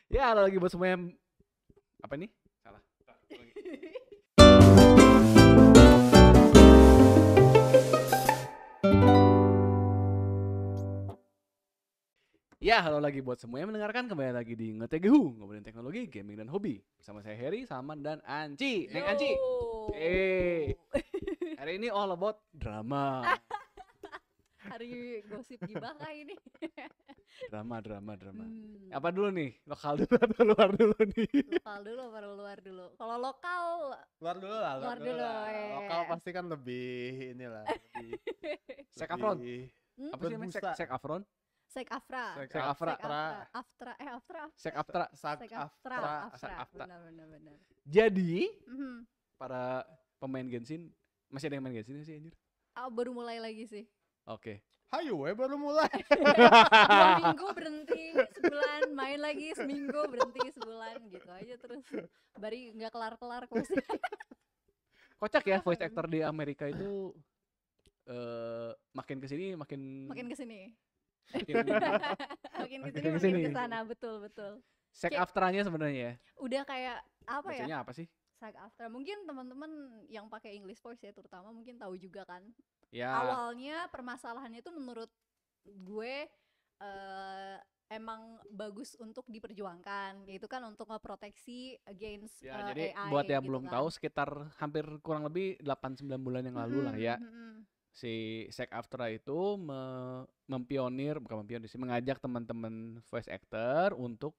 Ya, halo lagi buat semua yang apa nih? Salah. Ya, halo lagi buat semua yang mendengarkan, kembali lagi di Ngetegehu, ngobrolin teknologi, gaming dan hobi. Bersama saya Heri, Salman dan Anci. Neng Anci. Hari ini all about drama. Hari gosip gibah kah ini? Drama. Apa dulu nih? Lokal dulu atau luar dulu nih? Lokal dulu baru luar dulu. Kalau lokal Luar dulu lah. Lokal ya. pasti kan lebih inilah. Zac Efron. Hmm? Apa sih namanya? berbusa. Zac Efron? Zac Afra. Zac Afra. Zac Afra. Zac Afra. Benar. Jadi, Mhm. para pemain Genshin, masih ada yang main Genshin nggak sih anjir? Baru mulai lagi sih. Oke. Hayu baru mulai. 2 minggu berhenti sebulan, main lagi seminggu berhenti sebulan gitu aja terus. Bari nggak kelar-kelar kuisnya. Kocak ya voice actor di Amerika itu makin kesini makin Makin kesini. makin Makin kesini Makin makin kesini. kesana, betul. Zac Aftra-nya sebenarnya ya. Udah kayak apa ya? Bacanya apa sih? Zac Aftra. Mungkin teman-teman yang pakai English voice ya terutama mungkin tahu juga kan. Ya. Awalnya permasalahannya itu menurut gue emang bagus untuk diperjuangkan, yaitu kan untuk ngeproteksi against Ya, jadi AI buat yang gitu belum kan. tahu sekitar hampir kurang lebih 8-9 bulan yang lalu lah ya. Si Zac Aftra itu mengajak teman-teman voice actor untuk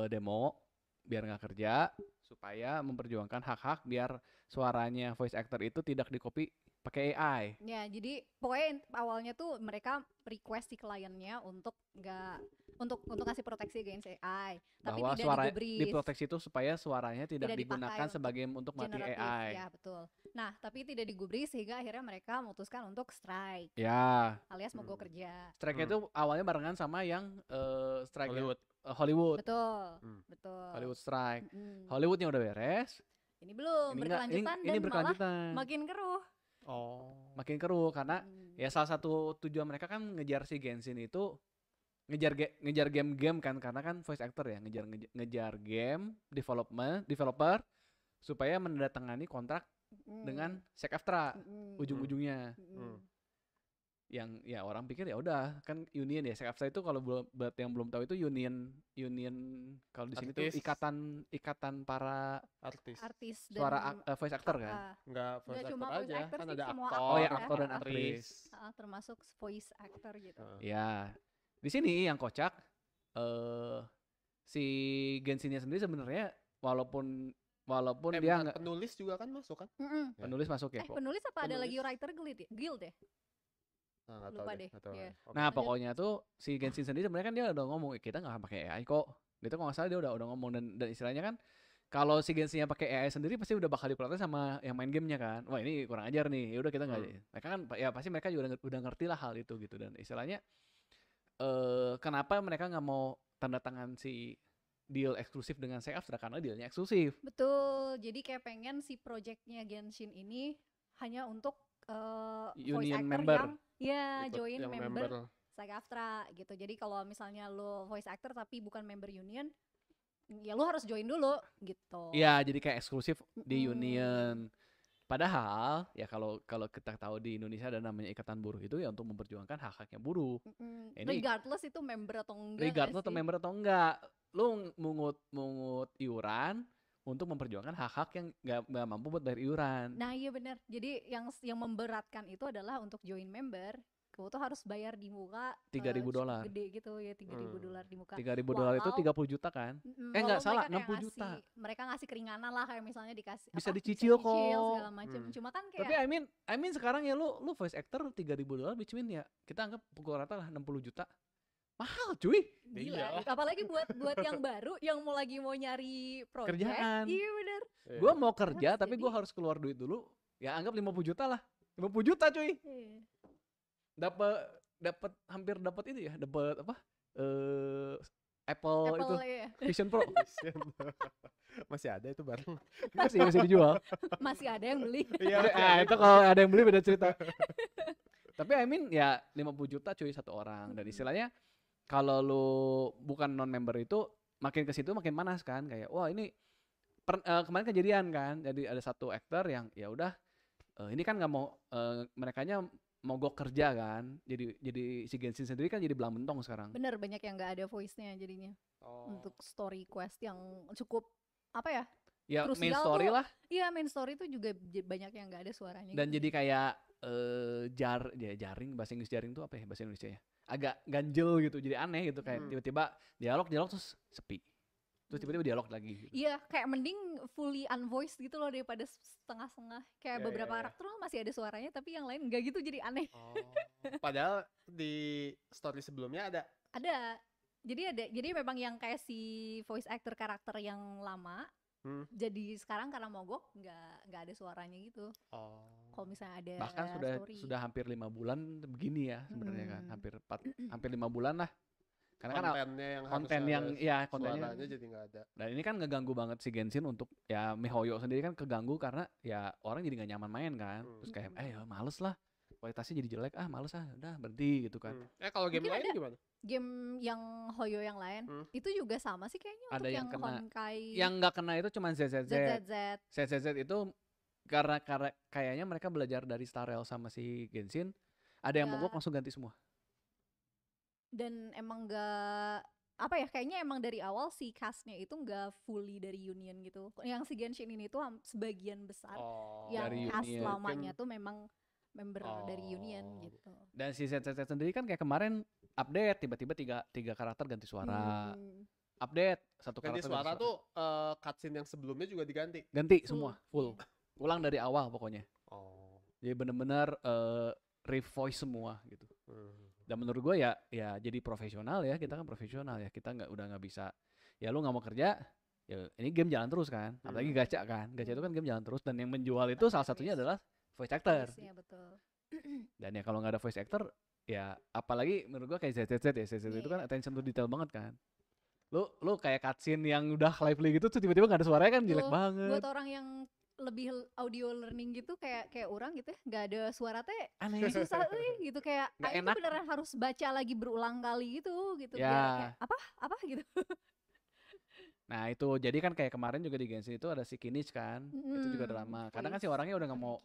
demo biar nggak kerja supaya memperjuangkan hak-hak biar suaranya voice actor itu tidak di-copy pakai AI. Ya, jadi pokoknya awalnya tuh mereka request si kliennya untuk ngasih proteksi against AI, tapi Bahwa tidak suara digubris. diproteksi itu supaya suaranya tidak Tidak dipakai digunakan untuk sebagai untuk mati generatif, AI. ya betul. Nah, tapi tidak digubris sehingga akhirnya mereka memutuskan untuk strike, Ya, alias mogok kerja. strike itu awalnya barengan sama yang strike Hollywood. Hollywood. Betul, Hmm. betul. Hollywood strike. Mm-mm. Hollywoodnya udah beres. Ini belum Ini enggak, berkelanjutan ini dan malah berkelanjutan. makin keruh. Oh. Makin keruh karena Mm. ya salah satu tujuan mereka kan ngejar si Genshin itu ngejar game-game kan, karena kan voice actor ya, ngejar game developer supaya menandatangani kontrak Mm. dengan Zac Aftra Mm-mm. ujung-ujungnya. Mm-mm. Yang ya orang pikir ya udah kan union ya. Zac Aftra itu kalau buat yang belum tahu itu union kalau di sini tuh Artis. ikatan para Artis. Artis dan suara voice actor kan. Enggak voice Nggak actor cuma voice aja, actor kan sih, ada semua aktor. Oh ya, ya. aktor dan aktris. termasuk voice actor gitu. Ya, di sini yang kocak si Genshin-nya sendiri sebenarnya walaupun dia bukan nggak penulis juga kan masuk kan? Mm-mm. penulis masuk ya. Penulis apa ada lagi Penulis. writer guild ya? Nah, nggak Lupa tahu deh, nggak tahu. iya. Oke. Nah, lanjut. pokoknya tuh si Genshin sendiri sebenarnya kan dia udah ngomong kita nggak akan pakai AI kok. Itu kalau nggak salah dia udah ngomong dan istilahnya kan kalau si Genshin-nya pakai AI sendiri pasti udah bakal diprotes sama yang main gamenya kan. Wah, ini kurang ajar nih. Ya udah kita nggak. Mereka kan ya pasti mereka juga udah ngerti lah hal itu gitu, dan istilahnya kenapa mereka nggak mau tanda tangan si deal eksklusif dengan Zac Aftra, karena dealnya eksklusif. Betul. Jadi kayak pengen si projectnya Genshin ini hanya untuk voice Union actor member. yang ya Ikut join yang member Zac Aftra gitu. Jadi kalau misalnya lo voice actor tapi bukan member union, ya lo harus join dulu gitu. Iya, jadi kayak eksklusif di Mm-mm. union. Padahal ya kalau kita tahu di Indonesia ada namanya Ikatan Buruh itu ya untuk memperjuangkan hak-haknya buruh. Mm-mm. Ini- Regardless itu member atau enggak. Regardless nggak atau sih? member atau enggak, lu mungut iuran untuk memperjuangkan hak-hak yang nggak mampu buat bayar iuran. Nah iya benar. Jadi yang memberatkan itu adalah untuk join member, kamu tuh harus bayar di muka $3.000. gede gitu ya, $3.000 di muka. $3.000 itu Walau- 30 juta kan? Walau enggak, salah, mereka kayak 60 juta. mereka ngasih keringanan lah, kayak misalnya dikasih Bisa apa, dicicil kok. segala macam. Hmm. Cuma kan kayak Tapi I mean sekarang ya lu voice actor $3.000 which mean ya kita anggap pukul rata lah 60 juta. Mahal cuy. gila. Iyalah. Apalagi buat yang baru yang mau nyari project. Kerjaan. Iya benar. Gua mau kerja Harus tapi jadi- gua harus keluar duit dulu. Ya anggap 50 juta lah. 50 juta cuy. Iya. Dapat hampir dapat itu ya, dapat apa? Apple itu iya. Vision Pro. Masih ada itu barang. masih dijual. Masih ada yang beli. Iya. Itu kalau ada yang beli beda cerita. Tapi I mean ya 50 juta cuy satu orang. Dan istilahnya kalau lu bukan non member itu makin ke situ makin panas kan, kayak wah ini kemarin kejadian kan, jadi ada satu aktor yang ya udah ini kan nggak mau merekanya mogok kerja kan, jadi si Genshin sendiri kan jadi belang bentong sekarang. Bener, banyak yang nggak ada voice-nya jadinya untuk story quest yang cukup apa ya? Ya main Krusial story tuh, lah, iya main story tuh juga banyak yang nggak ada suaranya dan gitu. jadi kayak jaring, bahasa Inggris jaring tuh apa ya bahasa Indonesia ya, agak ganjel gitu, jadi aneh gitu, kayak tiba-tiba dialog terus sepi, terus tiba-tiba dialog lagi gitu. Iya, kayak mending fully unvoiced gitu loh daripada setengah-setengah. Kayak Iya, beberapa iya, iya. karakter tuh masih ada suaranya tapi yang lain enggak gitu, jadi aneh. Padahal di story sebelumnya ada. Ada. Jadi memang yang kayak si voice actor karakter yang lama jadi sekarang karena mogok nggak ada suaranya gitu. Kalau misalnya ada Bahkan story. sudah hampir 5 bulan begini ya sebenarnya kan, hampir 5 bulan lah, karena kan Kontennya yang konten harusnya yang ada ya kontennya, suaranya jadi nggak ada. dan ini kan ngeganggu banget si Genshin untuk ya MiHoYo sendiri kan keganggu karena ya orang jadi nggak nyaman main kan, terus kayak males lah, kualitasnya jadi jelek, males udah berhenti gitu kan. Kalau game Mungkin lain ada gimana? game yang Hoyo yang lain itu juga sama sih kayaknya Ada untuk yang kena. Honkai Yang nggak kena itu cuma ZZZ. ZZZ. ZZZ itu karena kayaknya mereka belajar dari Star Rail sama si Genshin, ada yang Ya. mogok langsung ganti semua. Dan emang nggak apa ya, kayaknya emang dari awal si castnya itu nggak fully dari Union gitu. Yang si Genshin ini tuh sebagian besar yang dari cast Union. lamanya tuh memang member dari Union gitu. Dan si ZZZ sendiri kan kayak kemarin update tiba-tiba tiga karakter ganti suara. Update satu Ganti karakter suara tuh cutscene yang sebelumnya juga diganti. ganti semua full. Ulang dari awal pokoknya. Jadi bener-bener revoice semua gitu. Dan menurut gue ya jadi profesional ya, kita kan profesional ya, kita udah nggak bisa ya lu nggak mau kerja ya ini game jalan terus kan, apalagi gacha itu kan game jalan terus, dan yang menjual itu salah satunya adalah voice actor. Iya betul. Dan ya kalau nggak ada voice actor ya apalagi menurut gua kayak ZZZ itu kan attention to detail banget kan, lu kayak cutscene yang udah lively gitu tuh tiba-tiba nggak ada suaranya kan jelek banget. Buat orang yang lebih audio learning gitu kayak orang gitu ya, nggak ada suara teh aneh, susah gitu, kayak Nggak itu enak. beneran harus baca lagi berulang kali gitu Ya. biar kayak apa gitu. Nah itu jadi kan kayak kemarin juga di Genshin itu ada si Kinich kan, itu juga drama. Kadang kan si orangnya udah nggak mau,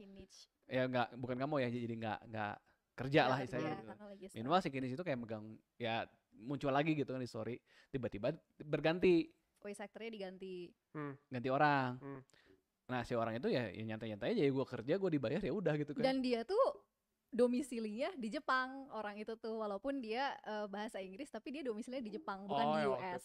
ya bukan nggak mau ya, jadi nggak kerja lah istilahnya. Gitu. Minimal si Kinich itu kayak megang ya muncul lagi gitu kan di story, tiba-tiba berganti. Voice actornya diganti. Ganti orang. Nah si orang itu ya nyantai-nyantai aja, ya gue kerja gue dibayar ya udah gitu kan. Dan dia tuh domisilinya di Jepang orang itu tuh, walaupun dia bahasa Inggris tapi dia domisilinya di Jepang bukan di US.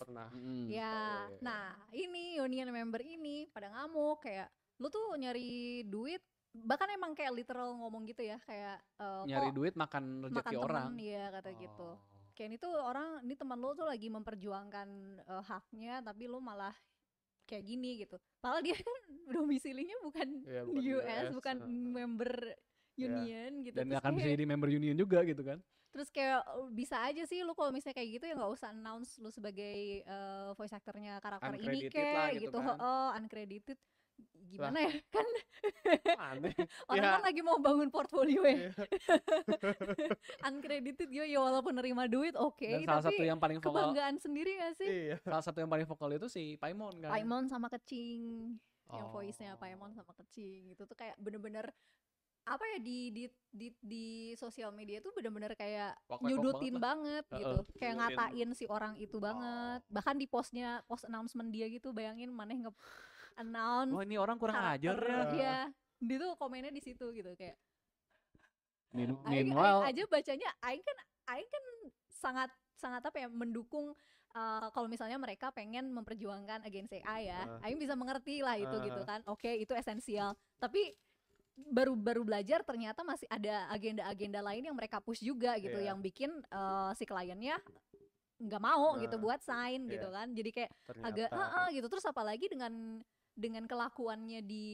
Ya, nah ini Union member ini pada ngamuk kayak lu tuh nyari duit, bahkan emang kayak literal ngomong gitu ya, kayak nyari duit makan rezeki orang. Iya kata gitu. Kayak ini tuh orang, ini teman lu tuh lagi memperjuangkan haknya tapi lu malah kayak gini gitu. Padahal dia kan domisilinya bukan di US, bukan member Union gitu. Dan gak akan bisa jadi member Union juga gitu kan. Terus kayak bisa aja sih lu kalau misalnya kayak gitu ya nggak usah announce lu sebagai voice actornya karakter ini kayak gitu kan. Uncredited gimana ya kan. Aneh. Orang kan lagi mau bangun portfolio ya. Uncredited ya walaupun nerima duit Dan salah satu yang paling vokal, kebanggaan sendiri gak sih? Salah satu yang paling vokal itu si Paimon kan. Paimon sama Kecing. Yang voice-nya Paimon sama Kecing itu tuh kayak bener-bener apa ya, di sosial media tuh bener-bener kayak nyudutin banget gitu, kayak ngatain si orang itu banget. Bahkan di post announcement dia gitu, bayangin maneh nge-announce ini orang kurang ajar ya. Dia tuh komennya di situ gitu kayak meanwhile aja bacanya aing kan sangat apa ya, mendukung kalau misalnya mereka pengen memperjuangkan against AI ya. Aing bisa mengerti lah itu gitu kan. Oke, itu esensial. Tapi baru belajar ternyata masih ada agenda lain yang mereka push juga gitu, yang bikin si kliennya nggak mau gitu buat sign gitu kan. Jadi kayak agak gitu. Terus apalagi dengan kelakuannya di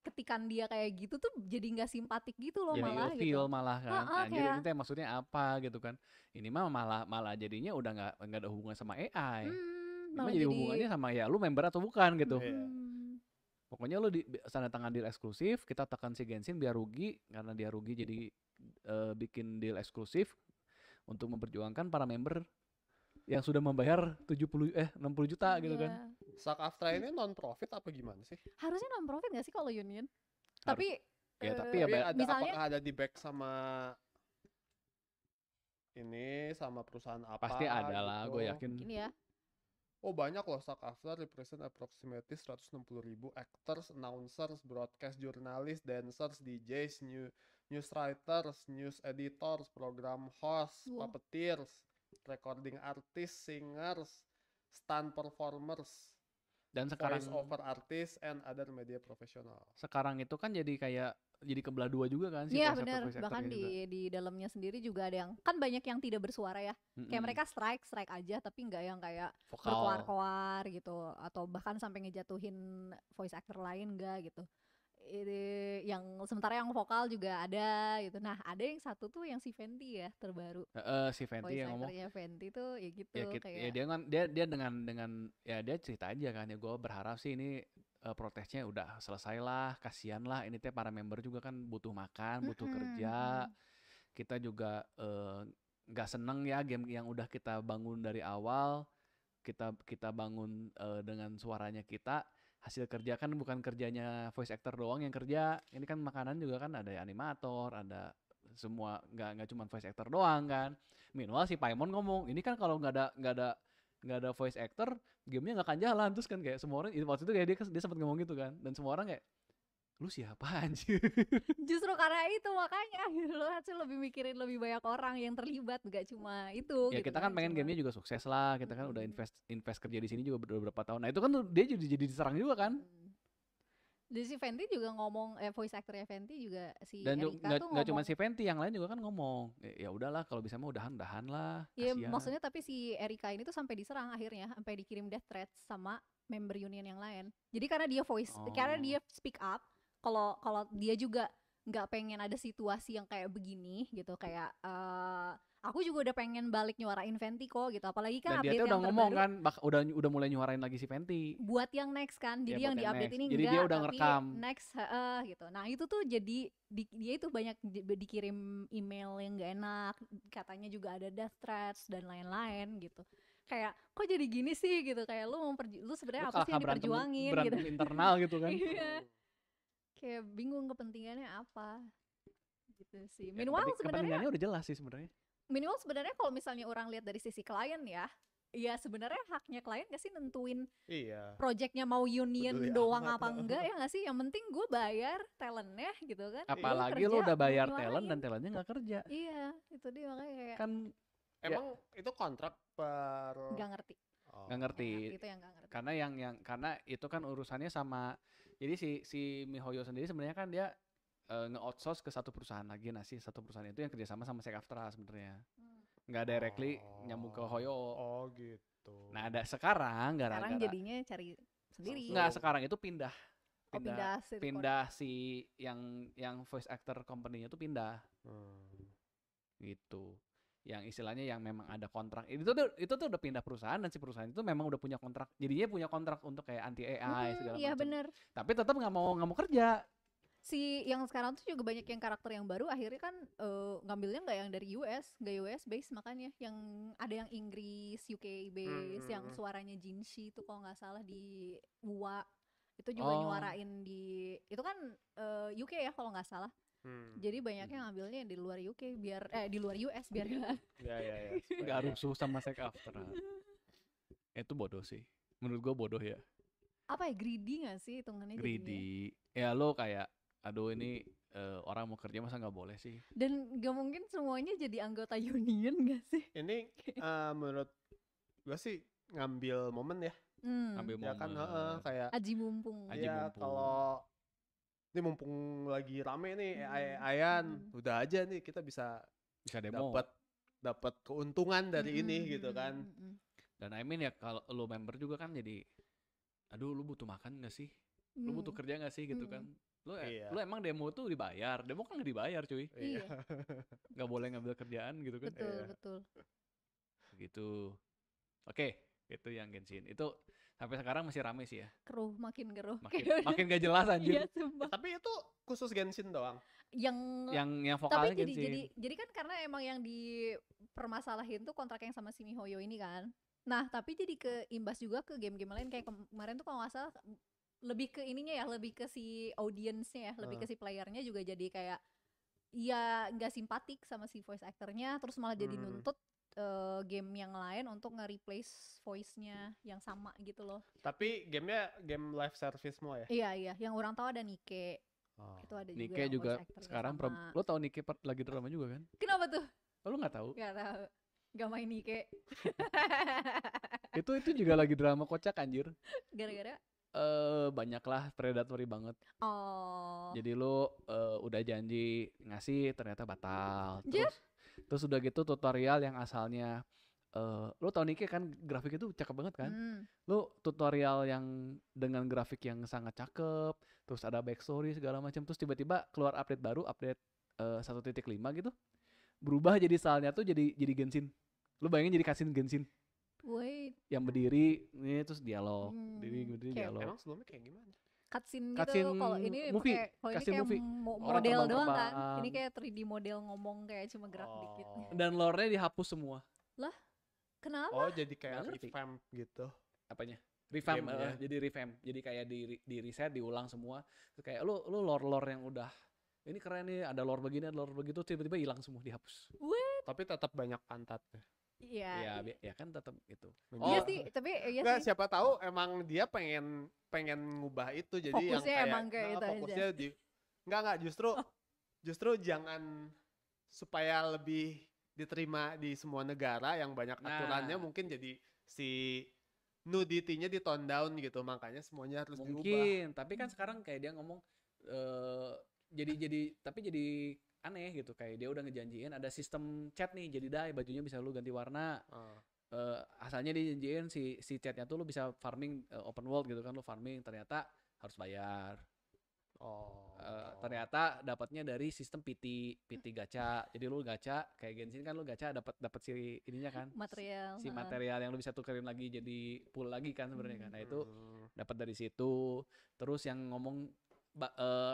ketikan dia kayak gitu tuh jadi nggak simpatik gitu loh, malah gitu. Malah kan. Anjir ini teh maksudnya apa gitu kan. Ini mah malah jadinya udah nggak ada hubungan sama AI. Malah jadi hubungannya sama ya lu member atau bukan gitu. Pokoknya lu tanda tangan deal eksklusif, kita tekan si Genshin biar rugi, karena dia rugi jadi bikin deal eksklusif untuk memperjuangkan para member yang sudah membayar 60 juta gitu kan. Iya. SAG-AFTRA ini non profit apa gimana sih? Harusnya non profit gak sih kalau union? Harus. Tapi Ya, tapi eh, ya Tapi ada misalnya apakah ada di back sama ini sama perusahaan apa pasti ada lah, gitu? gue yakin. gini ya. Oh banyak loh, SAG-AFTRA represent approximately 160.000 actors, announcers, broadcast journalists, dancers, DJs, news writers, news editors, program hosts, Wow. puppeteers, recording artists, singers, stunt performers, Dan sekarang voice over artists, and other media professional. sekarang itu kan jadi kebelah dua juga kan si Iya voice actor benar. voice actor Bahkan ini juga. di dalamnya sendiri juga ada yang kan banyak yang tidak bersuara ya. Kayak Mm-mm. mereka strike aja tapi nggak yang kayak Vokal. berkoar-koar gitu atau bahkan sampai ngejatuhin voice actor lain enggak gitu. Ini yang sementara yang vokal juga ada gitu. Nah, ada yang satu tuh yang si Fenty ya terbaru. Si Fenty Voice yang ngomong actornya Fenty tuh ya gitu ya, kayak ya dia kan dia dengan ya dia cerita aja kan ya gue berharap sih ini protesnya udah selesai lah, kasihan lah ini teh para member juga kan butuh makan, butuh kerja. Kita juga nggak seneng ya game yang udah kita bangun dari awal, kita bangun dengan suaranya kita, hasil kerja kan bukan kerjanya voice actor doang yang kerja, ini kan makanan juga kan ada animator, ada semua, nggak cuma voice actor doang kan. Minimal si Paimon ngomong ini kan kalau nggak ada voice actor gamenya nggak akan jalan, terus kan kayak semua orang waktu itu kayak dia sempat ngomong gitu kan, dan semua orang kayak lu siapa anjir. Justru karena itu makanya gitu loh harusnya lebih mikirin lebih banyak orang yang terlibat gak cuma itu Ya gitu kita kan pengen cuma- gamenya juga sukses lah, kita kan udah Mm-mm. invest kerja di sini juga beberapa tahun. Nah itu kan tuh dia jadi diserang juga kan. Jadi si Fenty juga ngomong voice actornya Fenty juga si Dan Erika tuh nggak cuma ngomong si Fenty, yang lain juga kan ngomong ya udahlah kalau bisa mah udahan lah, ya kasihan. maksudnya tapi si Erika ini tuh sampai diserang akhirnya sampai dikirim death threats sama member union yang lain. Jadi karena dia karena dia speak up kalau dia juga nggak pengen ada situasi yang kayak begini gitu kayak aku juga udah pengen balik nyuarain Fenty kok gitu apalagi kan Dan dia update tuh udah yang ngomong terbaru kan, udah mulai nyuarain lagi si Fenty. buat yang next kan jadi Ya, yang buat di yang update next. ini Jadi enggak dia udah tapi ngerekam. next gitu nah itu tuh jadi dia itu banyak dikirim email yang gak enak katanya juga ada death threats dan lain-lain gitu kayak kok jadi gini sih gitu kayak lu sebenarnya apa sih yang diperjuangin gitu berantem internal gitu kan. iya kayak bingung kepentingannya apa gitu sih Ya, minimal sebenarnya kepentingannya udah jelas sih sebenarnya. kalau misalnya orang lihat dari sisi klien ya sebenarnya haknya klien gak sih nentuin Iya. projectnya mau union Peduli doang amat. apa enggak ya nggak sih yang penting gue bayar talentnya gitu kan Apalagi kerja lu udah mau bayar nyuarain. talent dan talentnya nggak kerja. iya itu dia makanya kayak Kan Emang itu kontrak per nggak ngerti Oh. nggak ngerti. itu yang nggak ngerti Karena karena itu kan urusannya sama, jadi si MiHoYo sendiri sebenarnya kan dia nge-outsource ke satu perusahaan lagi. Nah si satu perusahaan itu yang kerjasama sama SAG-AFTRA sebenarnya, nggak directly nyambung ke Hoyo. Oh gitu. Nah ada sekarang sekarang gara-gara jadinya cari sendiri nggak, sekarang itu pindah pindah si yang voice actor company-nya tuh pindah gitu, yang istilahnya yang memang ada kontrak itu tuh udah pindah perusahaan, dan si perusahaan itu memang udah punya kontrak, jadinya punya kontrak untuk kayak anti AI segala iya macam. bener Tapi tetap nggak mau kerja. si yang sekarang tuh juga banyak yang karakter yang baru akhirnya kan ngambilnya nggak yang dari nggak US based makanya yang ada yang Inggris UK based yang suaranya Jinshi itu kalau nggak salah di UA itu juga nyuarain di itu kan UK ya kalau nggak salah jadi banyaknya ngambilnya yang di luar UK biar di luar US biar Ya. Nggak rusuh sama SAG-AFTRA. Itu bodoh sih, menurut gua bodoh ya. apa ya greedy nggak sih hitungannya jadinya? Greedy ya, lo kayak aduh ini orang mau kerja masa nggak boleh sih. Dan gak mungkin semuanya jadi anggota union gak sih? Ini menurut gue sih ngambil momen ya. Ambil Ya kan kayak Aji mumpung. Aji ya mumpung. kalau ini mumpung lagi rame nih AI-an, udah aja nih kita bisa demo, dapat keuntungan dari ini gitu kan. dan I mean ya kalau lo member juga kan jadi aduh lu butuh makan nggak sih, lu butuh kerja nggak sih gitu kan. Iya. Lu emang demo tuh dibayar, demo kan nggak dibayar cuy, Iya, nggak boleh ngambil kerjaan gitu kan. betul betul. Gitu. Oke, Itu yang Genshin. Itu sampai sekarang masih rame sih ya. Keruh, makin keruh. Makin gak jelas anjir. Iya, sumpah. Tapi itu khusus Genshin doang. Yang Tapi vokalnya Genshin. jadi kan karena emang yang dipermasalahin tuh kontrak yang sama si MiHoYo ini kan. Nah, tapi jadi keimbas juga ke game-game lain kayak kemarin tuh kalau nggak salah lebih ke ininya ya, lebih ke si audience-nya ya, lebih ke si playernya juga jadi kayak ya nggak simpatik sama si voice actornya, terus malah jadi nuntut game yang lain untuk nge-replace voice-nya yang sama gitu loh. Tapi gamenya game live service semua ya? Iya, yang orang tahu ada Nikke. Itu ada juga Nikke yang juga voice actor-nya sekarang sama. lo tau Nikke lagi drama juga kan? Kenapa tuh? Oh, lo nggak tahu? Gak tahu. Gak main Nikke. itu juga lagi drama kocak anjir. Gara-gara? Banyak lah, predatory banget. Oh. Jadi lo udah janji ngasih ternyata batal. Terus udah gitu tutorial yang asalnya lo tau Nikke kan grafik itu cakep banget kan? Lo tutorial yang dengan grafik yang sangat cakep, terus ada backstory segala macam, terus tiba-tiba keluar update baru, update 1.5 gitu, berubah jadi stylenya tuh jadi Genshin. Lo bayangin jadi cutscene Genshin. Wait. Yang berdiri nih terus dialog, berdiri dialog. Emang sebelumnya kayak gimana? Cutscene gitu, kalau ini movie, kalau ini kayak model doang kan. Ini kayak 3D model ngomong kayak cuma gerak dikit. Dan lore-nya dihapus semua. Lah? Kenapa? Oh, jadi kayak revamp gitu. Apanya? Revamp, jadi revamp. Jadi kayak di reset, diulang semua. Terus kayak lu lore yang udah ini keren nih, ada lore begini, ada lore begitu, tiba-tiba hilang semua, dihapus. Tapi tetap banyak pantatnya. Iya. Ya kan tetap itu. Iya sih, tapi nggak, siapa tahu emang dia pengen ngubah itu, jadi fokusnya yang kayak emang kayak itu fokusnya aja. Nggak justru jangan supaya lebih diterima di semua negara yang banyak aturannya, mungkin jadi si nudity-nya di tone down gitu, makanya semuanya harus diubah. Mungkin, tapi kan sekarang kayak dia ngomong jadi aneh gitu, kayak dia udah ngejanjiin ada sistem chat nih, jadi dai bajunya bisa lu ganti warna. Asalnya dia janjiin si chatnya tuh lu bisa farming open world gitu kan, lu farming, ternyata harus bayar. Ternyata dapatnya dari sistem PT gacha. Jadi lu gacha kayak Genshin kan, lu gacha dapat si ininya kan, material yang lu bisa tukerin lagi jadi pool lagi kan sebenarnya kan. Nah itu dapat dari situ. Terus yang ngomong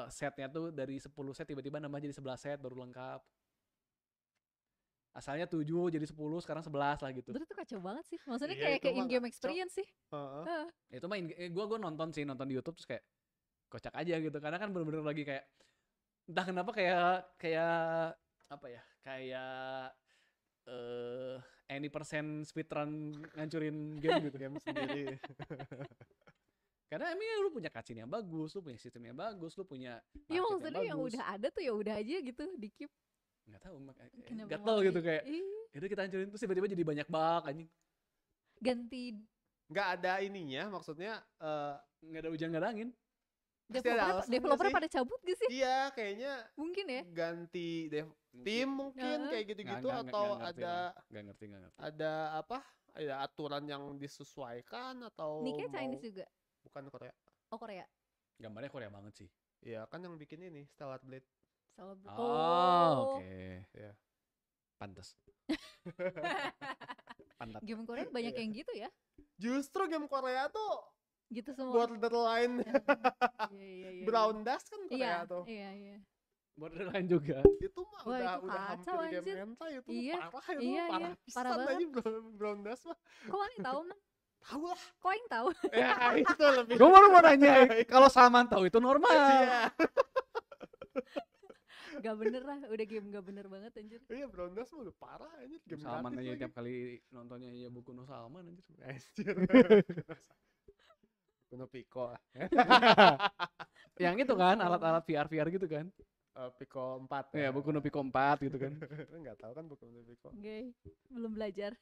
setnya tuh dari 10 set tiba-tiba nambah jadi 11 set baru lengkap. Asalnya 7 jadi 10, sekarang 11 lah gitu. Terus itu kacau banget sih. Maksudnya kayak in-game experience sih. Itu mah gue nonton di YouTube terus kayak kocak aja gitu, karena kan bener-bener lagi kayak entah kenapa kayak apa ya, kayak any percent speedrun ngancurin game gitu. Game sendiri. Karena emang lu punya cutscene yang bagus, lu punya sistem yang bagus, lu punya iya, maksudnya yang udah ada tuh ya udah aja gitu di keep. Nggak tahu, gatel gitu kayak itu kita hancurin terus tiba-tiba jadi banyak bug anjing. Ganti nggak ada ininya, maksudnya nggak ada hujan nggak ada angin. Developer pada cabut gak sih? Iya, kayaknya mungkin ya. Ganti tim mungkin kayak gitu-gitu, atau nggak ngerti. Ada apa? Ada aturan yang disesuaikan atau Nikke Chinese juga? Bukan Korea. Oh, Korea. Gambarnya Korea banget sih. Iya, kan yang bikin ini Stellar Blade. Oke. Ya. Pantes. Pantat. Game Korea banyak yang gitu ya? Justru game Korea tuh gitu semua. Borderline. Iya. Brown Dust kan Korea tuh. Iya. Borderline juga. Itu mah udah hampir game hentai itu. Parah itu. Parah banget aja Brown Dust mah. Kok Ani tahu, Man? Tahu lah. Kok yang tahu? Ya itu lebih. Gue baru mau nanya, kalau Salman tahu itu normal. Iya. Gak bener lah, udah game gak bener banget anjir. Iya, Brown Dust mah udah parah anjir. Game Salman aja tiap kali nontonnya ya Boku no Salman anjir. Boku no Pico. Yang itu kan alat-alat VR gitu kan. Pico 4 ya, Boku no Pico 4 gitu kan. Enggak tahu kan Boku no Pico. Oke, belum belajar.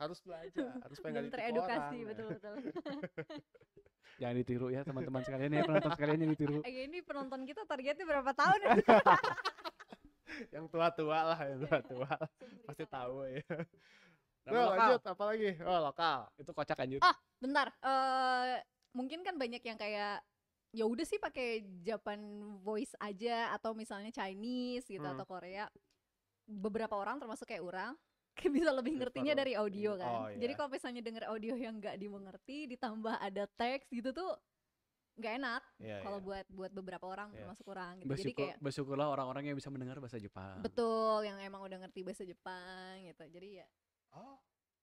Harus belajar, harus pengen teredukasi, betul. Jangan ditiru ya teman-teman sekalian ya, penonton sekalian yang ditiru. Ini penonton kita targetnya berapa tahun? Yang tua-tua lah, pasti tahu ya. Nah, lanjut apa lagi? Lokal. Itu kocak anjir. Bentar. Mungkin kan banyak yang kayak ya udah sih pakai Japan voice aja atau misalnya Chinese gitu atau Korea. Beberapa orang termasuk kayak orang bisa lebih ngertinya dari audio kan. Oh, Jadi iya. kalau misalnya denger audio yang nggak dimengerti ditambah ada teks gitu tuh nggak enak. Iya, Kalau iya. buat beberapa orang Iya. termasuk orang gitu. Jadi kayak Bersyukurlah orang-orang yang bisa mendengar bahasa Jepang. betul yang emang udah ngerti bahasa Jepang gitu. Jadi ya Oh,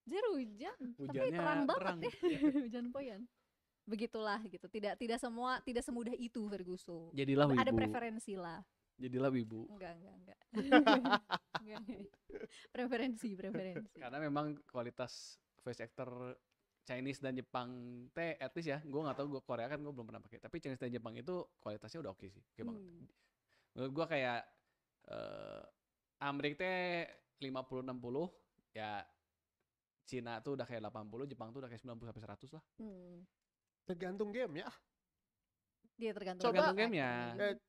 jadi hujan, tapi Hujannya terang banget terang. ya. Hujan poyan. Begitulah gitu. Tidak semudah itu Ferguson. Jadilah Ada wibu. preferensi lah. Jadilah wibu. Enggak. Enggak. Preferensi. Karena memang kualitas voice actor Chinese dan Jepang teh at least ya, gue nggak tahu, gue Korea kan gue belum pernah pakai, tapi Chinese dan Jepang itu kualitasnya udah oke sih, oke banget. Menurut gue kayak Amerika teh 50-60, ya Cina tuh udah kayak 80, Jepang tuh udah kayak 90 sampai 100 lah. tergantung game ya. Dia tergantung Tergantung gamenya.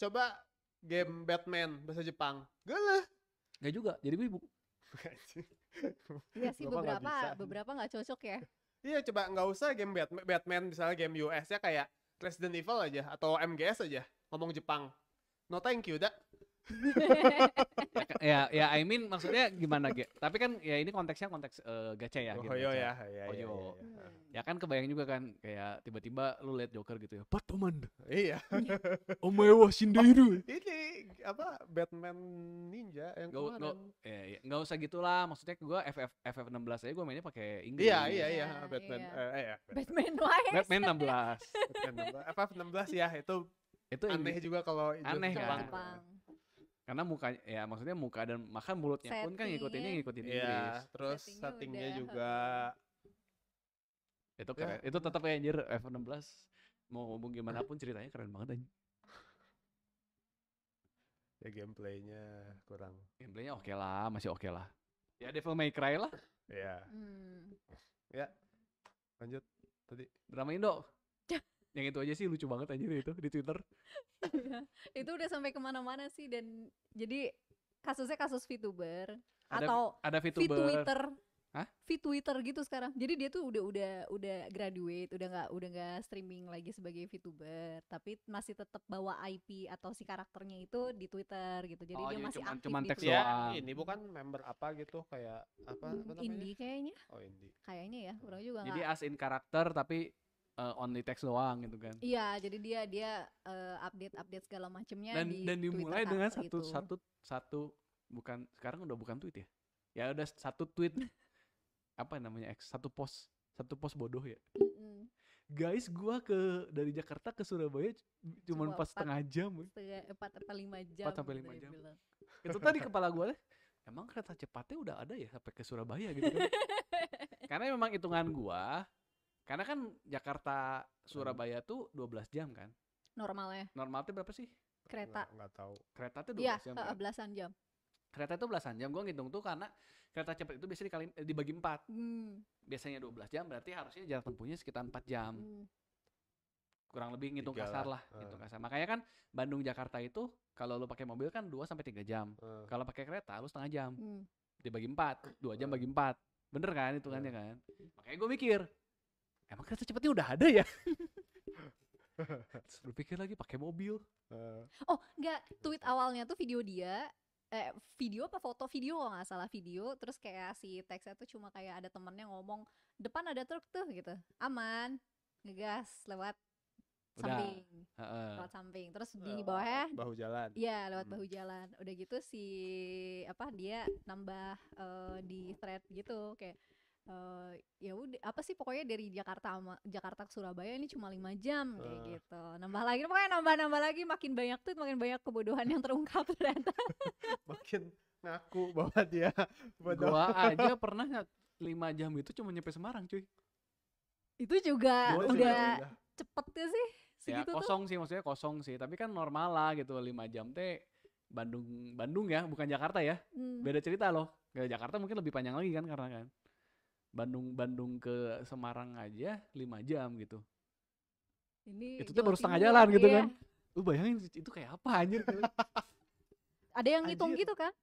Coba game Batman bahasa Jepang. Gak Gak juga, jadi wibu. Iya sih Gua mah nggak bisa. beberapa nggak cocok ya. Iya, coba nggak usah game Batman misalnya game US ya kayak Resident Evil aja atau MGS aja ngomong Jepang. No thank you, dah. ya I mean maksudnya gimana Ge? Tapi kan ya ini konteksnya konteks gacha ya. Oh game iya gacha. ya, Oh, iya. yo. Ya kan kebayang juga kan kayak tiba-tiba lu liat Joker gitu ya. Batman. Iya. Omae wa shindeiru. Ini apa Batman Ninja yang kemarin. Nggak usah gitulah. Maksudnya gue FF16 aja gue mainnya pakai Inggris. Iya, Iya, Batman. iya. Batman wae. Batman 16. FF16 ya, itu aneh juga kalau Aneh Jepang. kan? Karena muka ya maksudnya muka dan makan mulutnya pun kan ngikutin Iya, Inggris. terus Settingnya settingnya udah, juga. Itu keren. Itu tetap ya anjir F16 mau ngomong gimana pun ceritanya keren banget anjir. Ya gameplaynya kurang. Gameplaynya oke lah, masih oke lah. Ya Devil May Cry lah. Iya. Ya. Lanjut tadi. Drama Indo. Yang itu aja sih lucu banget anjir itu di Twitter. Itu udah sampai kemana-mana sih dan jadi kasusnya kasus VTuber Ada atau VTuber. VTwitter. Hah? VTwitter gitu sekarang. Jadi dia tuh udah graduate, udah nggak streaming lagi sebagai VTuber, tapi masih tetap bawa IP atau si karakternya itu di Twitter gitu. Jadi dia masih aktif cuman di teks Twitter. doang. Ini bukan member apa gitu kayak apa namanya? Indie kayaknya. Oh, indie. Kayaknya ya, orang juga Jadi nggak. as in karakter tapi only text doang gitu kan. Iya, jadi dia update segala macemnya Dan di dimulai Twitter dengan karakter itu. satu bukan sekarang udah bukan tweet ya. Ya udah satu tweet apa namanya satu post bodoh ya. Guys, gua dari Jakarta ke Surabaya cuma pas setengah jam. 4 atau 5 jam. 4 sampai 5 dia jam. bilang. Itu tadi kepala gua emang kereta cepatnya udah ada ya sampai ke Surabaya gitu kan. Karena memang hitungan gua, karena kan Jakarta Surabaya tuh 12 jam kan. Normalnya Normalnya berapa sih? kereta. Nggak tahu. Kereta tuh 12 Iya, jam kan? belasan jam. Kereta itu belasan jam, gue ngitung tuh karena kereta cepat itu biasanya dibagi 4. Biasanya 12 jam, berarti harusnya jarak tempuhnya sekitar 4 jam. Kurang lebih ngitung 3 kasar lah. lah, ngitung kasar. Makanya kan Bandung Jakarta itu kalau lu pakai mobil kan 2 sampai 3 jam. Kalau pakai kereta lu setengah jam. Dibagi 4, 2 jam bagi 4. Bener kan hitungannya kan? Makanya gue mikir, emang kereta cepatnya udah ada ya? Terus berpikir lagi pakai mobil. Oh, enggak, tweet awalnya tuh video dia video apa foto video kalau nggak salah video, terus kayak si teksnya tuh cuma kayak ada temennya ngomong depan ada truk tuh gitu, aman ngegas lewat samping, lewat samping, terus di bawahnya bahu jalan. iya lewat bahu jalan. Udah gitu si dia nambah di thread gitu kayak ya udah apa sih pokoknya dari Jakarta ke Surabaya ini cuma 5 jam kayak gitu. Nambah lagi pokoknya nambah lagi, makin banyak tweet makin banyak kebodohan yang terungkap ternyata. Makin ngaku bahwa dia bodoh. Gua aja pernah 5 jam itu cuma nyampe Semarang cuy. Itu juga Gua udah juga. cepetnya sih Ya segitu kosong sih, maksudnya kosong sih. Tapi kan normal lah gitu 5 jam teh Bandung ya, bukan Jakarta ya. Beda cerita loh. Ke Jakarta mungkin lebih panjang lagi kan karena kan Bandung ke Semarang aja 5 jam gitu. Ini Itu tuh Jawa baru setengah Timur, jalan gitu iya. kan. Lu bayangin itu kayak apa anjir. Ada yang ngitung Anjir. gitu kan?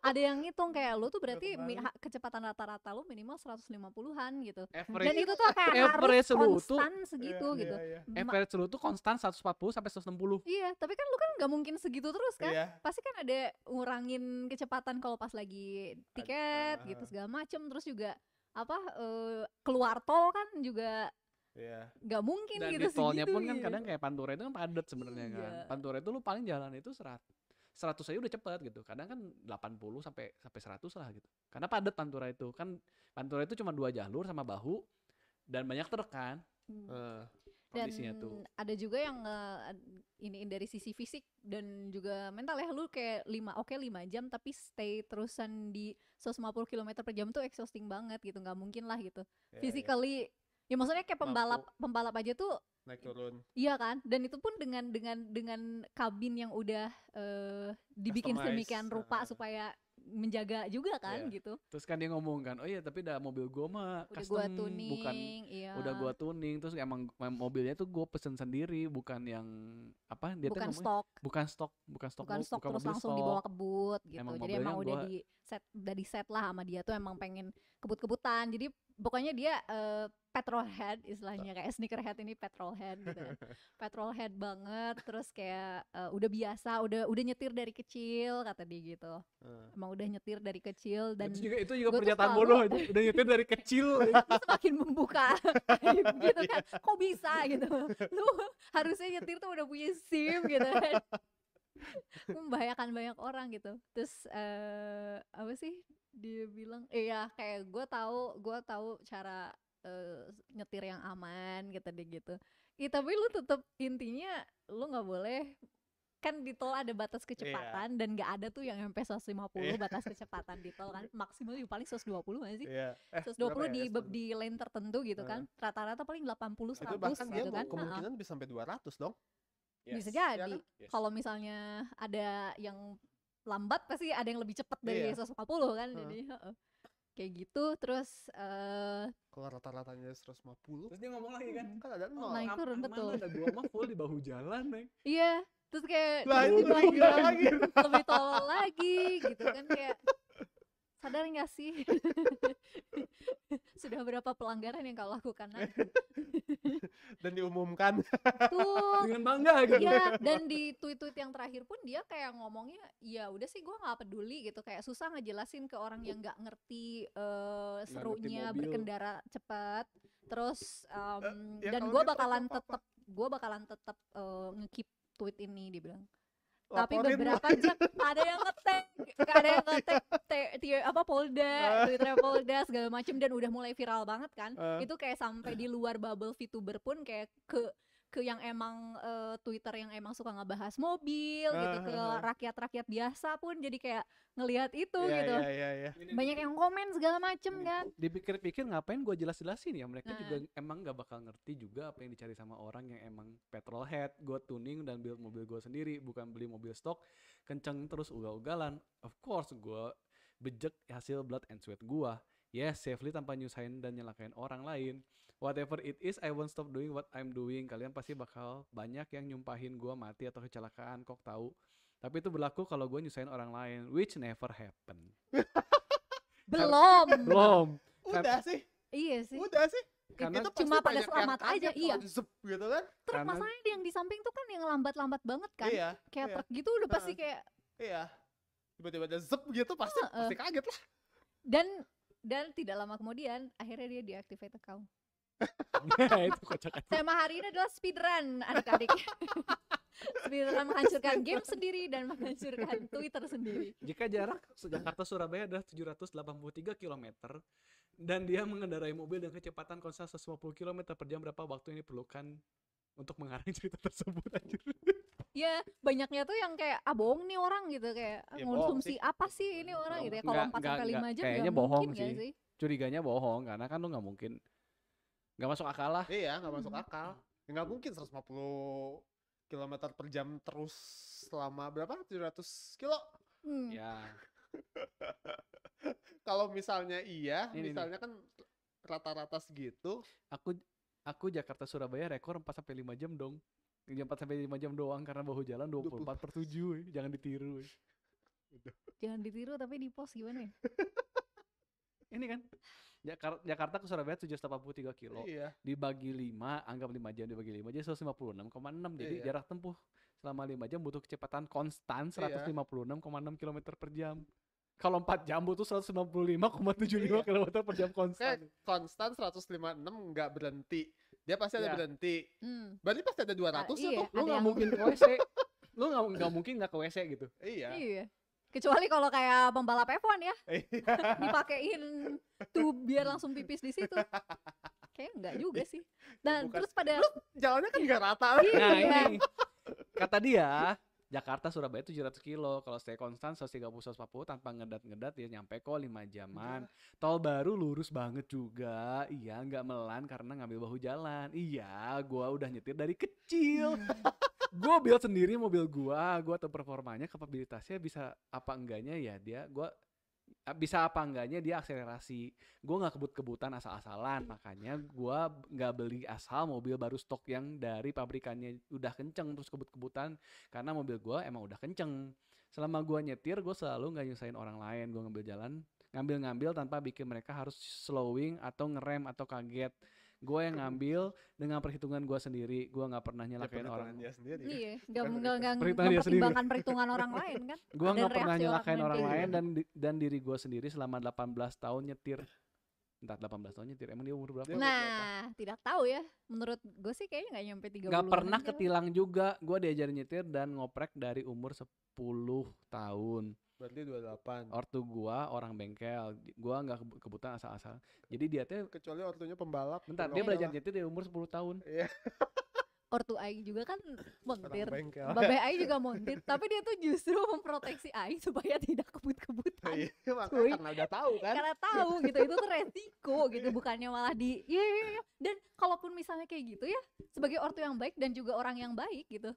Ada yang ngitung kayak lu tuh berarti Kebalik. kecepatan rata-rata lu minimal 150-an gitu. Dan Average itu tuh kayak harus average lu tuh konstan segitu Iya, gitu. iya, average lu tuh konstan 140 sampai 160. Iya, tapi kan lu kan nggak mungkin segitu terus kan? Iya. Pasti kan ada ngurangin kecepatan kalau pas lagi tiket gitu segala macem. Terus juga apa keluar tol kan juga Iya. nggak mungkin Dan gitu di tolnya segitu pun kan gitu. kadang kayak Pantura itu kan padat sebenarnya kan. Iya. Pantura itu lu paling jalan itu 100 aja udah cepet gitu. Kadang kan 80 sampai 100 lah gitu. Karena padat Pantura itu. Kan Pantura itu cuma 2 jalur sama bahu dan banyak truk kan Heeh. Dan kondisinya tuh. ada juga yang iniin dari sisi fisik dan juga mental ya, lu kayak 5 jam tapi stay terusan di 150 km per jam tuh exhausting banget gitu, nggak mungkin lah gitu. Iya, iya. Physically ya maksudnya kayak pembalap aja tuh Naik turun. iya kan, dan itu pun dengan kabin yang udah dibikin Customize, sedemikian rupa supaya menjaga juga kan Iya. gitu. Terus kan dia ngomong kan, oh iya tapi dah mobil gua mah Udah gua custom, tuning, bukan iya. udah gua tuning. Terus emang mobilnya tuh gua pesen sendiri, bukan yang apa dia tuh bukan ngomongnya, stok. bukan stok, bukan stok, Bukan stok terus mobil langsung stok. dibawa ke boot gitu. Emang Jadi emang mobilnya udah di set lah sama dia tuh, emang pengen kebut-kebutan. Jadi pokoknya dia petrolhead istilahnya, kayak sneakerhead ini petrolhead gitu kan. Petrolhead banget, terus kayak udah biasa, udah nyetir dari kecil kata dia gitu. Emang udah nyetir dari kecil dan itu juga gua tuh pernyataan selalu- bodoh aja. Udah nyetir dari kecil. semakin membuka aib gitu kan, kok bisa gitu, lu harusnya nyetir tuh udah punya SIM gitu kan. Membahayakan banyak orang gitu. Terus apa sih dia bilang, iya kayak gue tahu cara nyetir yang aman gitu deh gitu. Tapi lu tetap intinya lu nggak boleh, kan di tol ada batas kecepatan dan nggak ada tuh yang sampai 150 batas kecepatan di tol kan, maksimal juga paling 120 nggak sih? Iya. 120 di lane tertentu gitu kan, rata-rata paling 80 Itu 100 bahkan dia gitu kan. kemungkinan bisa sampai 200 dong. Bisa Iya jadi. kan? Yes. Kalau misalnya ada yang lambat pasti ada yang lebih cepat dari Iya. 140 kan. Jadi kayak gitu. Terus Kalau rata-ratanya 150, Terus dia ngomong lagi kan, kan ada nol. naik turun betul. Ada gua mah full di bahu jalan, Neng. Iya. Terus kayak Lah, itu tiba-tiba lebih gila bilang, lagi. lebih tolol lagi gitu kan, kayak sadar nggak sih sudah berapa pelanggaran yang kau lakukan nanti? Dan diumumkan. Tuh. Dengan bangga gitu. Iya, dan di tweet-tweet yang terakhir pun dia kayak ngomongnya, ya udah sih gue nggak peduli gitu, kayak susah ngejelasin ke orang yang nggak ngerti serunya mobil. berkendara cepat. Terus Ya dan kalau gue dia trek bakalan tetap nge-keep tweet ini, dia bilang. Tapi Laporin beberapa jam ada yang nge-tag apa Polda, Twitter Polda segala macem, dan udah mulai viral banget kan. Itu kayak sampai di luar bubble VTuber pun kayak ke yang emang Twitter yang emang suka ngebahas mobil gitu, ke rakyat-rakyat biasa pun jadi kayak ngelihat itu gitu. Iya. Banyak yang komen segala macem kan. Dipikir-pikir ngapain gue jelas-jelasin ya, mereka Nah. juga emang gak bakal ngerti juga apa yang dicari sama orang yang emang petrolhead. Gue tuning dan build mobil gue sendiri, bukan beli mobil stok kenceng terus ugal-ugalan. Of course gue bejek hasil blood and sweat gue, yes, safely tanpa nyusahin dan nyelakain orang lain. Whatever it is, I won't stop doing what I'm doing. Kalian pasti bakal banyak yang nyumpahin gue mati atau kecelakaan, kok tahu. Tapi itu berlaku kalau gue nyusahin orang lain, which never happen. Belum. Udah sih. Iya sih. Udah sih. Karena Itu pasti cuma pada banyak yang selamat aja, kaget iya. kalau zep gitu kan. Terus Karena- masalahnya yang di samping tuh kan yang lambat-lambat banget kan. Iya. Kayak iya, truk gitu udah pasti kayak, Iya. Tiba-tiba ada zep gitu pasti kaget lah. dan tidak lama kemudian akhirnya dia deactivate account. itu kocak aja. Tema hari ini adalah speedrun adik-adik. Speedrun menghancurkan game sendiri dan menghancurkan Twitter sendiri. Jika jarak Jakarta Surabaya adalah 783 km dan dia mengendarai mobil dengan kecepatan konstan 150 km per jam, berapa waktu yang diperlukan untuk mengarang cerita tersebut anjir? Ya banyaknya tuh yang kayak bohong nih orang gitu, kayak Ya, konsumsi bohong sih. apa sih ini orang gitu ya. Kalau Nggak, 4 sampai 5 jam kayaknya nggak bohong mungkin nggak sih. sih? Curiganya bohong karena kan lu nggak mungkin, nggak masuk akal lah. Iya, nggak masuk akal. Nggak mungkin 150 km per jam terus selama berapa? 700 kilo. Ya Kalau misalnya iya, Ini misalnya kan rata-rata segitu. aku Jakarta Surabaya rekor 4 sampai 5 jam dong. 4 sampai 5 jam doang karena bahu jalan 24/7. Jangan ditiru. Jangan ditiru tapi di post gimana ya? Ini kan Jakarta ke Surabaya 783 kilo. Iya. Dibagi 5, anggap 5 jam dibagi 5 jadi 156,6. Jadi Iya. jarak tempuh selama 5 jam butuh kecepatan konstan 156,6 km per jam. Kalau 4 jam butuh 195,75 Iya. km per jam konstan. Kayak konstan 156 nggak berhenti. Dia pasti ada Iya. berhenti. Hmm. Berarti pasti ada 200 ya Iya. tuh. Lu ada nggak yang- mungkin ke WC. Lu nggak mungkin nggak ke WC gitu. Iya. Iya. Kecuali kalau kayak pembalap F1 ya, Iya. dipakein tuh biar langsung pipis di situ. Kayaknya enggak juga sih. Dan Bukan. terus pada Jalannya kan nggak rata. Nah Iya. ini kata dia Jakarta Surabaya 700 kilo. Kalau stay konstan 130-140 tanpa ngedat-ngedat ya nyampe kok 5 jaman. Tol baru lurus banget juga. Iya nggak melan karena ngambil bahu jalan. Iya gua udah nyetir dari kecil. Gua build sendiri mobil gua tahu performanya, kapabilitasnya bisa apa enggaknya ya gua bisa apa enggaknya dia akselerasi. Gua nggak kebut-kebutan asal-asalan, makanya gua nggak beli asal mobil baru stok yang dari pabrikannya udah kenceng terus kebut-kebutan, karena mobil gua emang udah kenceng. Selama gua nyetir gua selalu nggak nyusahin orang lain. Gua ngambil jalan ngambil tanpa bikin mereka harus slowing atau ngerem atau kaget. Gue yang ngambil dengan perhitungan gue sendiri. Gue nggak pernah Ya, nyelakain orang. perhitungan dia sendiri. iya, Bukan nggak Perhitungan dia sendiri. mempertimbangkan perhitungan orang lain kan. Gue Dan nggak pernah reaksi nyelakain orang orang lain. lain dan diri gue sendiri selama 18 tahun nyetir. Entah 18 tahun nyetir. Emang dia umur berapa? Dia- Nah, tidak tahu ya. Menurut gue sih kayaknya nggak nyampe 30. Nggak pernah ketilang juga. Gue diajarin nyetir dan ngoprek dari umur 10 tahun. Berarti 28. Ortu gue orang bengkel. Gue nggak kebutan asal-asal. Jadi dia tuh Kecuali ortunya pembalap. bentar belum dia belajar lah. nyetir dari umur 10 tahun. Iya. Ortu Aing juga kan Orang montir. bengkel. Babe Aing juga montir, tapi dia tuh justru memproteksi Aing supaya tidak kebut-kebutan. Iya, Cuy. makanya karena udah tahu kan. Karena tahu gitu itu tuh resiko gitu, bukannya malah di iya. Dan kalaupun misalnya kayak gitu ya, sebagai ortu yang baik dan juga orang yang baik gitu,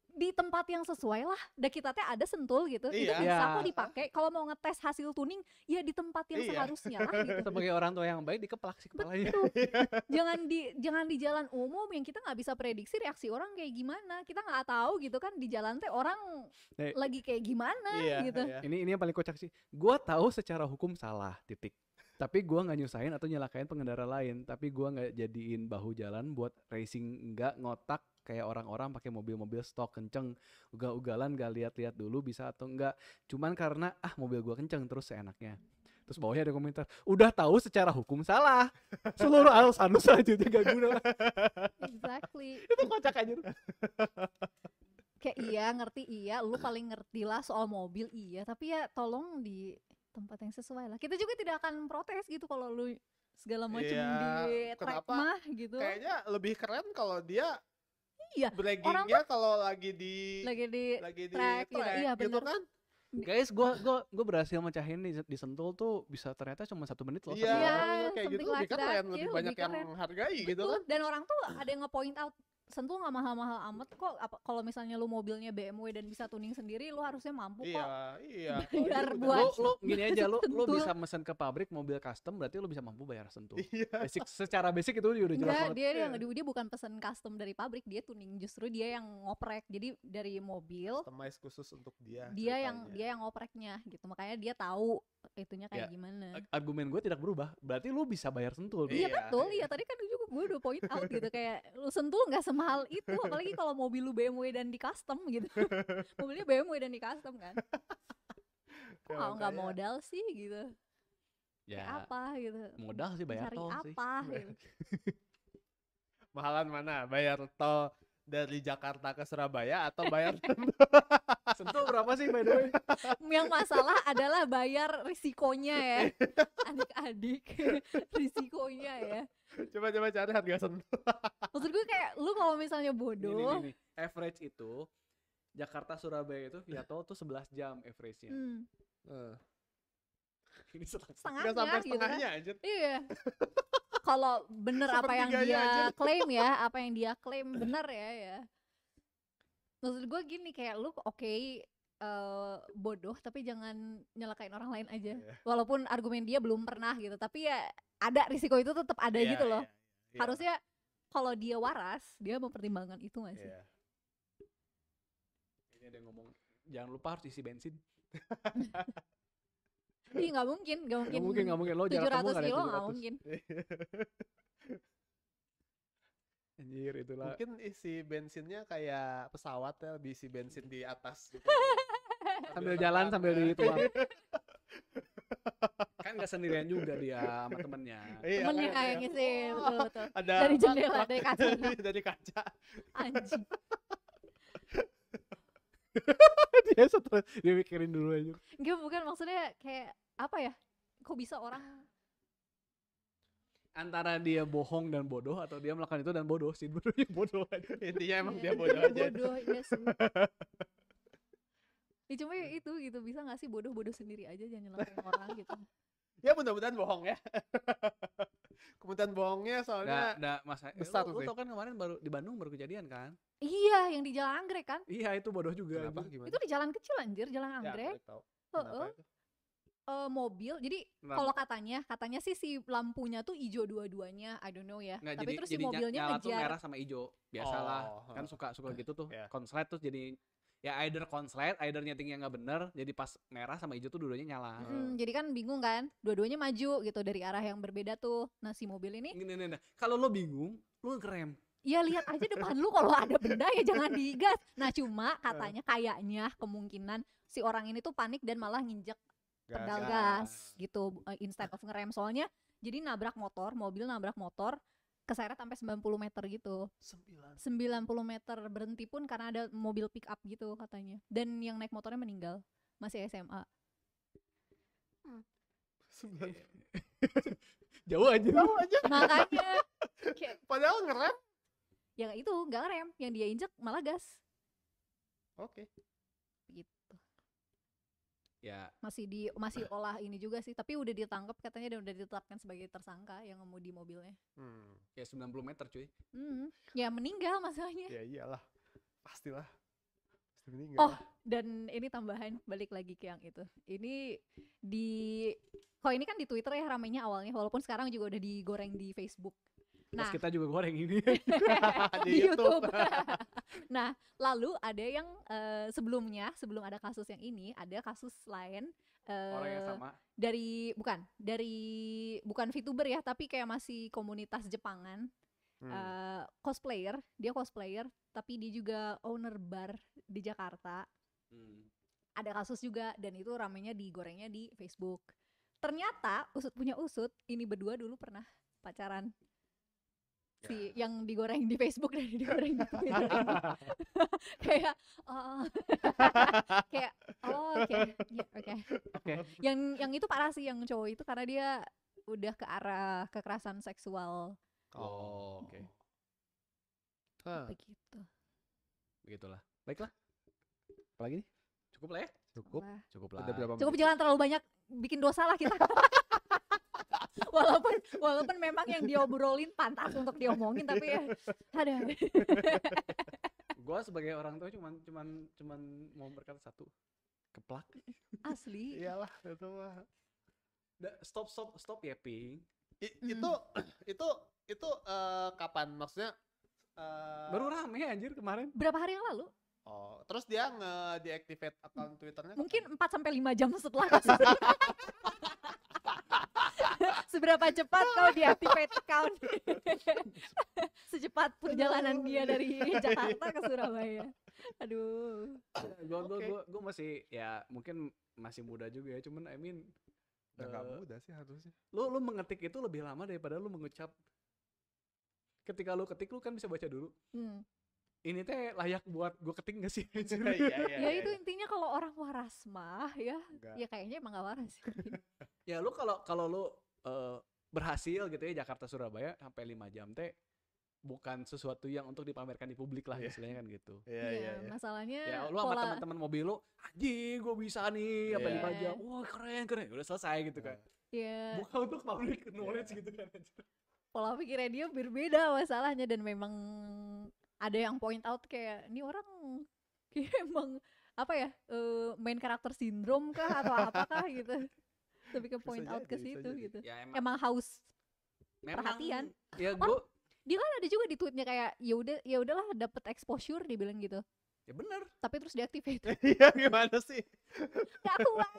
di tempat yang sesuai lah. Dan kita teh ada sentul gitu, itu Iya. bisa Iya. kok dipakai. Kalau mau ngetes hasil tuning ya di tempat yang Iya. seharusnya lah gitu. Sebagai orang tua yang baik dikeplak sih kepalanya. Betul. jangan di jalan umum yang kita nggak bisa prediksi reaksi orang kayak gimana. Kita nggak tahu gitu kan di jalan teh orang Eh, lagi kayak gimana Iya, gitu. iya. Ini yang paling kocak sih. Gua tahu secara hukum salah, titik. Tapi gua nggak nyusahin atau nyelakain pengendara lain. Tapi gua nggak jadiin bahu jalan buat racing, nggak ngotak kayak orang-orang pakai mobil-mobil stok kenceng, ugal-ugalan nggak lihat-lihat dulu bisa atau enggak. Cuman karena mobil gua kenceng terus seenaknya. Terus bawahnya ada komentar, udah tahu secara hukum salah. Seluruh alasan lu selanjutnya gak guna. Exactly. Itu kocak aja. Kayak iya ngerti iya, lu paling ngerti lah soal mobil iya, tapi ya tolong di tempat yang sesuai lah. Kita juga tidak akan protes gitu kalau lu segala macam Iya, di track kenapa? mah gitu. Kayaknya lebih keren kalau dia Iya, braggingnya kalau lagi di lagi di di track gitu. Iya, gitu bener. kan. Guys, gua berhasil mecahin di Sentul tuh bisa ternyata cuma 1 menit loh. Iya, satu Iya, orang. kayak gitu something lebih like that, keren, iya, lebih lebih banyak yang keren. menghargai gitu Betul. kan. Dan orang tuh ada yang nge-point out Sentul nggak mahal-mahal amat kok. Kalau misalnya lu mobilnya BMW dan bisa tuning sendiri, lu harusnya mampu kok. Iya. Bayar Kalau dia buat- udah- Lu gini aja, lu Sentul. bisa mesen ke pabrik mobil custom, berarti lu bisa mampu bayar Sentul. Iya. Secara basic itu udah jelas Enggak, banget. dia Iya. dia bukan pesan custom dari pabrik, dia tuning, justru dia yang ngoprek. Jadi dari mobil Customize khusus untuk dia. dia ceritanya. yang ngopreknya gitu. Makanya dia tahu itunya kayak Ya, gimana. Argumen gue tidak berubah, berarti lu bisa bayar Sentul. Iya Iya, betul, iya. iya tadi kan juga gue udah point out gitu kayak lu Sentul nggak semahal itu, apalagi kalau mobil lu BMW dan di custom gitu. Mobilnya BMW dan di custom kan. Kok Ya, nggak makanya- modal sih gitu. Kayak Ya, apa gitu. modal sih bayar Cari tol sih. apa gitu. Mahalan mana? Bayar tol dari Jakarta ke Surabaya atau bayar Sentul berapa sih by the way? Yang masalah adalah bayar risikonya ya. Adik-adik, risikonya ya. coba cari harga sentuh. Maksud gue kayak lu kalau misalnya Nih, bodoh. nih. Average itu Jakarta Surabaya itu via tol tuh 11 jam average-nya. Ini Nggak Setengahnya sampai gitu kan. setengahnya aja. Iya. Kalau bener apa yang Sepertiganya dia aja. klaim ya, apa yang dia klaim bener ya. Maksud gue gini kayak lu oke, bodoh tapi jangan nyelakain orang lain aja. Iya. Walaupun argumen dia belum pernah gitu, tapi ya ada risiko itu tetap ada Iya, gitu loh. iya. Harusnya kalau dia waras, dia mempertimbangkan itu nggak sih? Iya. Ini ada yang ngomong jangan lupa harus isi bensin. Ih, nggak mungkin Nggak mungkin lo jarak tempuh 700 nggak ada kilo nggak 700. mungkin. Anjir itulah. Mungkin isi bensinnya kayak pesawat ya, isi bensin di atas gitu. Sambil jalan sambil dituang. Kan nggak sendirian juga dia sama temennya. Iya, Temennya kan, kayak iya. ngisi, betul. Ada Dari apa, jendela, truk dari kacanya. dari kaca. Anjing. Dia mikirin dulu aja. Enggak, bukan, maksudnya kayak apa ya? Kok bisa orang Antara dia bohong dan bodoh atau dia melakukan itu dan bodoh sih, sebenarnya bodoh aja. Intinya emang Iya, dia bodoh aja. bodoh, iya sih. Ya cuma ya itu gitu, bisa gak sih bodoh-bodoh sendiri aja, jangan nyelamatin orang gitu. Ya mudah-mudahan bohong ya. Kemudian bohongnya soalnya Masa besar lu sih. tau kan kemarin baru di Bandung baru kejadian kan? Iya, yang di Jalan Anggrek kan? Iya itu bodoh juga. Kenapa? anjing. Gimana? Itu di jalan kecil anjir, Jalan Ya, Anggrek. Anggrek tahu. Heeh. Kenapa itu? Mobil, jadi Kenapa? kalau katanya sih si lampunya tuh hijau dua-duanya, I don't know ya. Nggak, Tapi terus si jadi mobilnya nyala tuh ngejar. merah sama hijau. Biasalah. Oh, Kan suka gitu tuh. Iya. Konslet tuh jadi ya either konslet, either nyetingnya nggak bener, jadi pas merah sama hijau tuh dua-duanya nyala. Jadi kan bingung kan, dua-duanya maju gitu dari arah yang berbeda tuh. Nah si mobil ini, Gini. Kalau lo bingung, lo ngerem. ya lihat aja depan lu, kalau ada benda ya jangan digas. Nah cuma katanya kayaknya kemungkinan si orang ini tuh panik dan malah nginjek pedal gas gitu, instead of ngerem. Soalnya jadi mobil nabrak motor, keseret sampai 90 meter gitu. 90 meter, berhenti pun karena ada mobil pick up gitu katanya. Dan yang naik motornya meninggal, masih SMA. Jauh aja. Jauh aja. Makanya kayak, Padahal ngerem. yang itu nggak ngerem, yang dia injek malah gas Oke. gitu. Ya, Masih olah ini juga sih, tapi udah ditangkap katanya dan udah ditetapkan sebagai tersangka yang ngemudi mobilnya. ya 90 meter cuy. Ya meninggal masalahnya. Ya iyalah. Pastilah. Pasti meninggal. Oh, dan ini tambahan, balik lagi ke yang itu. Ini ini kan di Twitter ya ramainya awalnya, walaupun sekarang juga udah digoreng di Facebook. Terus Nah, kita juga goreng ini. di YouTube. Nah, lalu ada yang sebelum ada kasus yang ini, ada kasus lain Orang yang sama. bukan VTuber ya, tapi kayak masih komunitas Jepangan. Dia cosplayer, tapi dia juga owner bar di Jakarta. Ada kasus juga, dan itu ramainya digorengnya di Facebook. Ternyata usut punya usut, ini berdua dulu pernah pacaran. Yang digoreng di Facebook dan digoreng di Twitter. Kayak oke. Yang itu parah sih, yang cowok itu, karena dia udah ke arah kekerasan seksual. Oke. Begitu. Begitulah. Baiklah. Apalagi nih? Cukup lah ya? Cukup lah. Udah berapa Cukup, menit? jangan terlalu banyak bikin dosa lah kita. walaupun memang yang diobrolin pantas untuk diomongin, tapi ya ada. Gua sebagai orang tua cuman mau berkata satu. Keplak. Asli. Iyalah itu mah. Stop yapping. Itu kapan maksudnya? Baru rame anjir kemarin. Berapa hari yang lalu? Oh, terus dia nge-deactivate akun Twitternya? Mungkin 4-5 jam setelah kasus ini. Seberapa cepat kau deactivate account? Secepat perjalanan dia dari Jakarta ke Surabaya. Aduh. Gue masih, ya mungkin masih muda juga ya, cuman I mean Gak mudah sih harusnya. lu mengetik itu lebih lama daripada lu mengucap. Ketika lu ketik, lu kan bisa baca dulu. Ini teh layak buat gue ketik gak sih? Ya itu intinya, kalau orang waras mah ya kayaknya emang gak waras sih. Ya lu kalau lu berhasil gitu ya Jakarta Surabaya sampai 5 jam teh bukan sesuatu yang untuk dipamerkan di publik lah, istilahnya kan gitu. Iya. Masalahnya Ya lu sama teman-teman mobil lu, anjing gue bisa nih sampai 5 jam. Wah, keren. Udah selesai gitu kan. Iya. Bukan untuk public knowledge gitu kan. Pola pikirnya dia berbeda masalahnya, dan memang ada yang point out kayak ini orang kayak emang apa ya, main karakter sindrom kah atau apakah gitu. Tapi ke point out ke situ gitu. Ya, emang haus perhatian. Ya dia kan ada juga di tweetnya kayak ya udahlah dapet exposure, dia bilang gitu. Ya bener. tapi terus deactivate. Iya, gimana sih? Gak kuat.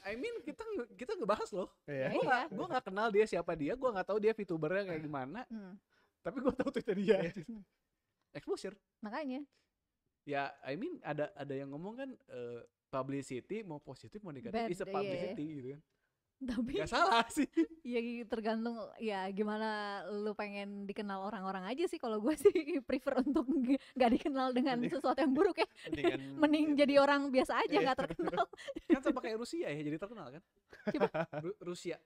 I mean kita ngebahas loh. Iya. Iya. Gue nggak kenal dia siapa dia, gue nggak tahu dia VTubernya kayak gimana. Tapi gue tahu Twitter dia. Exposure. Makanya. Ya, I mean ada yang ngomong kan publicity mau positif mau negatif Bad, is a iya. publicity gitu kan. Tapi Gak salah sih. ya tergantung ya gimana lu pengen dikenal orang-orang aja sih. Kalau gue sih prefer untuk gak dikenal dengan sesuatu yang buruk ya. Mending jadi orang biasa aja gak terkenal. Kan sama kayak Rusia ya jadi terkenal kan. Rusia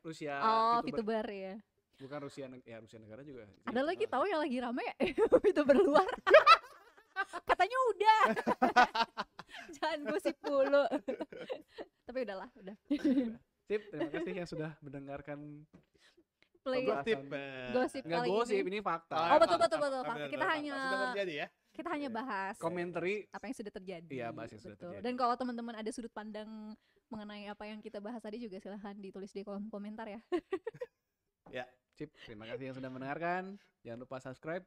Oh, VTuber ya. Bukan Rusia Rusia negara juga. Ada lagi tahu yang lagi rame VTuber luar. Katanya udah. Jangan gosip mulu. Tapi udahlah, udah. Sip, terima kasih yang sudah mendengarkan Play gosip Nggak kali gosip, ini. ini fakta. Oh, betul. Benar, Kita fakta. hanya Sudah terjadi ya. kita hanya bahas Commentary. apa yang sudah terjadi. Iya, bahas yang sudah Betul. terjadi. Dan kalau teman-teman ada sudut pandang mengenai apa yang kita bahas tadi juga silahkan ditulis di kolom komentar ya. Ya. Sip, terima kasih yang sudah mendengarkan. Jangan lupa subscribe,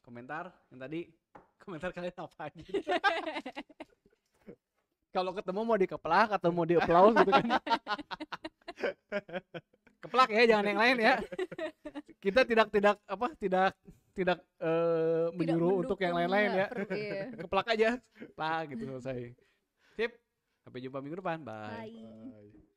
komentar. Yang tadi komentar kalian apa aja. Kalau ketemu mau dikeplak atau mau di-applause gitu kan. Keplak ya, jangan yang lain ya. Kita tidak menyuruh untuk yang mendukung, lain-lain ya. nggak perlu, iya. Keplak aja. Plak gitu selesai. Sip. Sampai jumpa minggu depan. Bye. Bye. Bye.